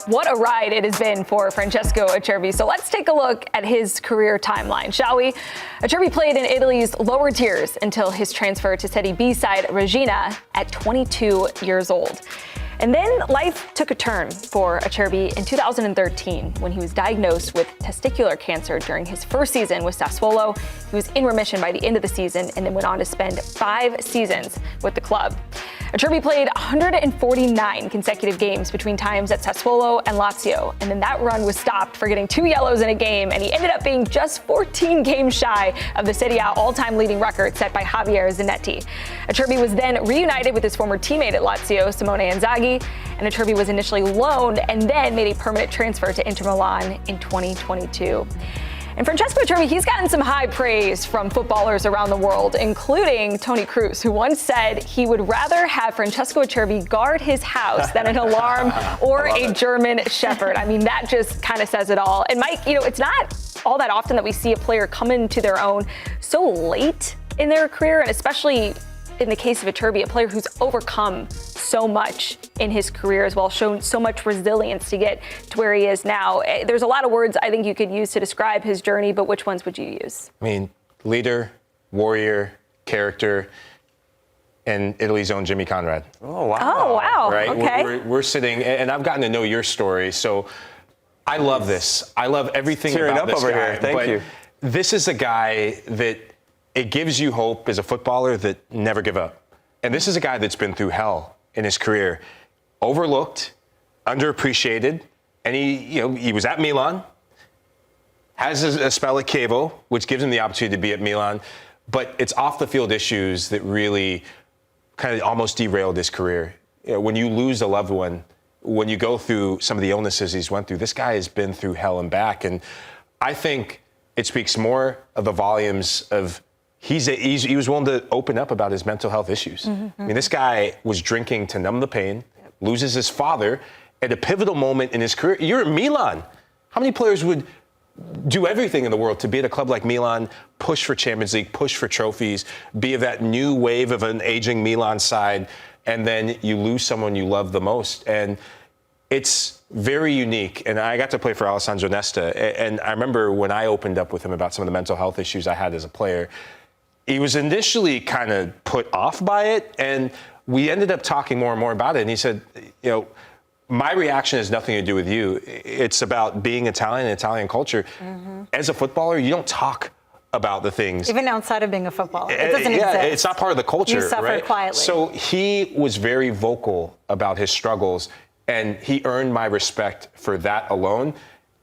What a ride it has been for Francesco Acerbi. So let's take a look at his career timeline, shall we? Acerbi played in Italy's lower tiers until his transfer to Serie B side Regina at 22 years old. And then life took a turn for Acerbi in 2013 when he was diagnosed with testicular cancer during his first season with Sassuolo. He was in remission by the end of the season and then went on to spend 5 seasons with the club. Acerbi played 149 consecutive games between times at Sassuolo and Lazio, and then that run was stopped for getting 2 yellows in a game, and he ended up being just 14 games shy of the Serie A all-time leading record set by Javier Zanetti. Acerbi was then reunited with his former teammate at Lazio, Simone Inzaghi, and Acerbi was initially loaned and then made a permanent transfer to Inter Milan in 2022. And Francesco Acerbi, he's gotten some high praise from footballers around the world, including Toni Kroos, who once said he would rather have Francesco Acerbi guard his house than an alarm or a German shepherd. I mean, that just kind of says it all. And Mike, it's not all that often that we see a player come into their own so late in their career, and especially in the case of Acerbi, a player who's overcome so much in his career as well, shown so much resilience to get to where he is now. There's a lot of words I think you could use to describe his journey, but which ones would you use? I mean, leader, warrior, character, and Italy's own Jimmy Conrad. Oh, wow. Oh, wow. Right? Okay. We're sitting, and I've gotten to know your story, so I love this. I love everything about this over guy. here. Thank you. This is a guy that it gives you hope as a footballer that never give up. And this is a guy that's been through hell in his career, overlooked, underappreciated, and he was at Milan, has a spell at Chievo, which gives him the opportunity to be at Milan, but it's off the field issues that really kind of almost derailed his career. When you lose a loved one, when you go through some of the illnesses he's went through, this guy has been through hell and back, and I think it speaks more of the volumes of he was willing to open up about his mental health issues. Mm-hmm. I mean, this guy was drinking to numb the pain, loses his father at a pivotal moment in his career. You're at Milan. How many players would do everything in the world to be at a club like Milan, push for Champions League, push for trophies, be of that new wave of an aging Milan side, and then you lose someone you love the most? And it's very unique. And I got to play for Alessandro Nesta, and I remember when I opened up with him about some of the mental health issues I had as a player, he was initially kind of put off by it, and we ended up talking more and more about it. And he said, my reaction has nothing to do with you. It's about being Italian and Italian culture. Mm-hmm. As a footballer, you don't talk about the things. Even outside of being a footballer, it doesn't exist. It's not part of the culture, you suffer right? quietly. So he was very vocal about his struggles, and he earned my respect for that alone.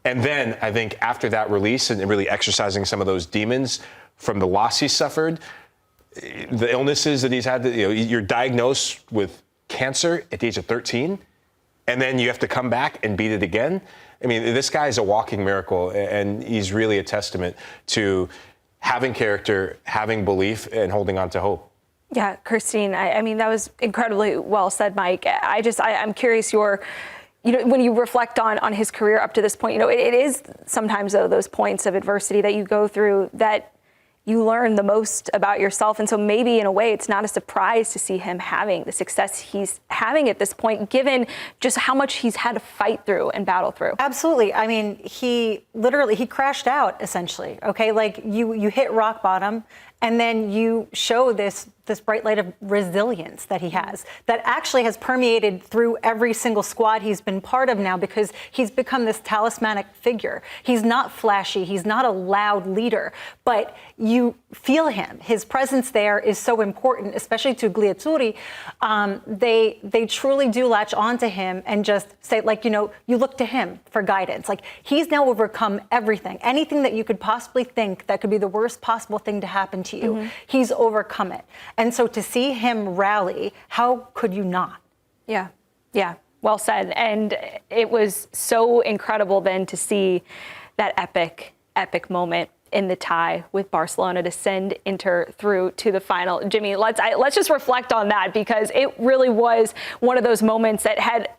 And then I think after that release and really exercising some of those demons from the loss he suffered, the illnesses that he's had, you're diagnosed with cancer at the age of 13, and then you have to come back and beat it again. I mean, this guy is a walking miracle, and he's really a testament to having character, having belief, and holding on to hope. Yeah, Christine, I mean, that was incredibly well said, Mike. I'm curious when you reflect on his career up to this point, it is sometimes, though, those points of adversity that you go through that you learn the most about yourself. And so maybe in a way, it's not a surprise to see him having the success he's having at this point, given just how much he's had to fight through and battle through. Absolutely. I mean, he crashed out, essentially. Okay, like you hit rock bottom, and then you show this bright light of resilience that he has, that actually has permeated through every single squad he's been part of now, because he's become this talismanic figure. He's not flashy. He's not a loud leader, but you feel him. His presence there is so important, especially to Gliazzurri. They truly do latch onto him and just say, you look to him for guidance. Like, he's now overcome everything. Anything that you could possibly think that could be the worst possible thing to happen to you, mm-hmm. He's overcome it. And so to see him rally, how could you not? Yeah. Well said. And it was so incredible then to see that epic moment in the tie with Barcelona to send Inter through to the final. Jimmy, let's just reflect on that, because it really was one of those moments that had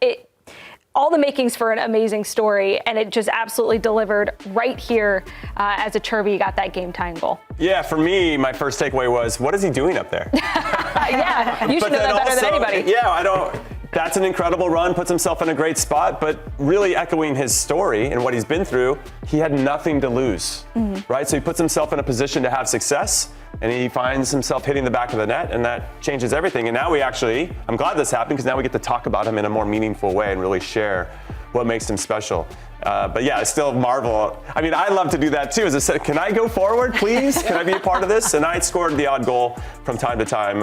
all the makings for an amazing story, and it just absolutely delivered right here as Acerbi got that game-tying goal. Yeah, for me, my first takeaway was, what is he doing up there? Yeah, you should know that better than anybody. Yeah, I don't. that's an incredible run, puts himself in a great spot, but really echoing his story and what he's been through, he had nothing to lose, right? So he puts himself in a position to have success, and he finds himself hitting the back of the net, and that changes everything. And now I'm glad this happened, because now we get to talk about him in a more meaningful way and really share what makes him special. But yeah, I still marvel. I mean, I love to do that too. As I said, can I go forward, please? Can I be a part of this? And I scored the odd goal from time to time,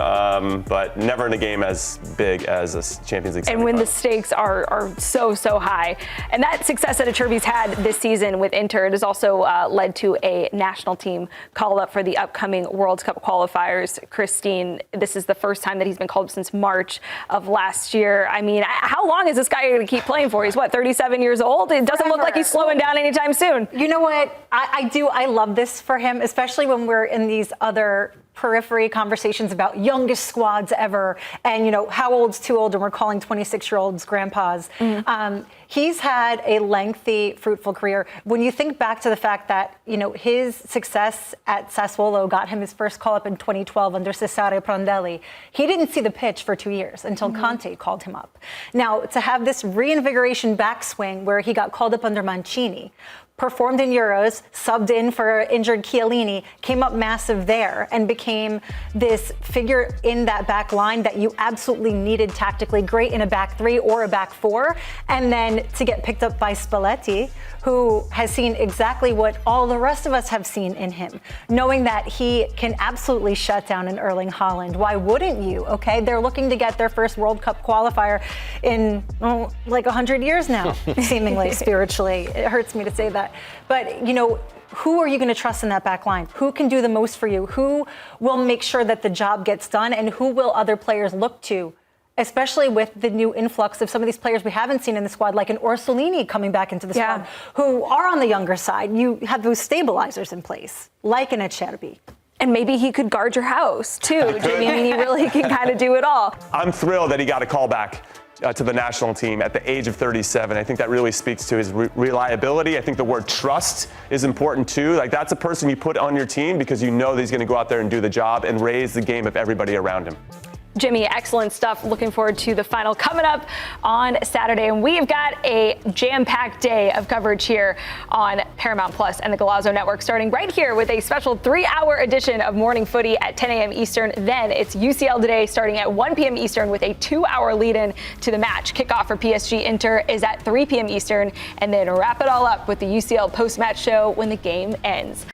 but never in a game as big as a Champions League. And when the stakes are so high. And that success that Acerbi's had this season with Inter, it has also led to a national team call up for the upcoming World Cup qualifiers. Christine, this is the first time that he's been called up since March of last year. I mean, how long is this guy going to keep playing for? He's 37 years old? It doesn't look like he's slowing down anytime soon. You know what? I love this for him, especially when we're in these other periphery conversations about youngest squads ever and, how old's too old, and we're calling 26-year-olds grandpas. He's had a lengthy, fruitful career. When you think back to the fact that, his success at Sassuolo got him his first call-up in 2012 under Cesare Prandelli, he didn't see the pitch for 2 years until Conte called him up. Now, to have this reinvigoration backswing where he got called up under Mancini, performed in Euros, subbed in for injured Chiellini, came up massive there, and became this figure in that back line that you absolutely needed tactically, great in a back three or a back four. And then to get picked up by Spalletti, who has seen exactly what all the rest of us have seen in him, knowing that he can absolutely shut down an Erling Haaland. Why wouldn't you? Okay, they're looking to get their first World Cup qualifier in like 100 years now, seemingly, spiritually. It hurts me to say that. But, who are you going to trust in that back line? Who can do the most for you? Who will make sure that the job gets done? And who will other players look to, especially with the new influx of some of these players we haven't seen in the squad, like an Orsolini coming back into the squad, who are on the younger side? You have those stabilizers in place, like an Acerbi. And maybe he could guard your house, too, Jamie. I mean, he really can kind of do it all. I'm thrilled that he got a call back to the national team at the age of 37. I think that really speaks to his reliability. I think the word trust is important too. Like, that's a person you put on your team because you know that he's going to go out there and do the job and raise the game of everybody around him. Jimmy, excellent stuff. Looking forward to the final coming up on Saturday. And we've got a jam-packed day of coverage here on Paramount Plus and the Golazo Network, starting right here with a special 3-hour edition of Morning Footy at 10 a.m. Eastern. Then it's UCL Today starting at 1 p.m. Eastern with a 2-hour lead-in to the match. Kickoff for PSG Inter is at 3 p.m. Eastern, and then wrap it all up with the UCL post-match show when the game ends.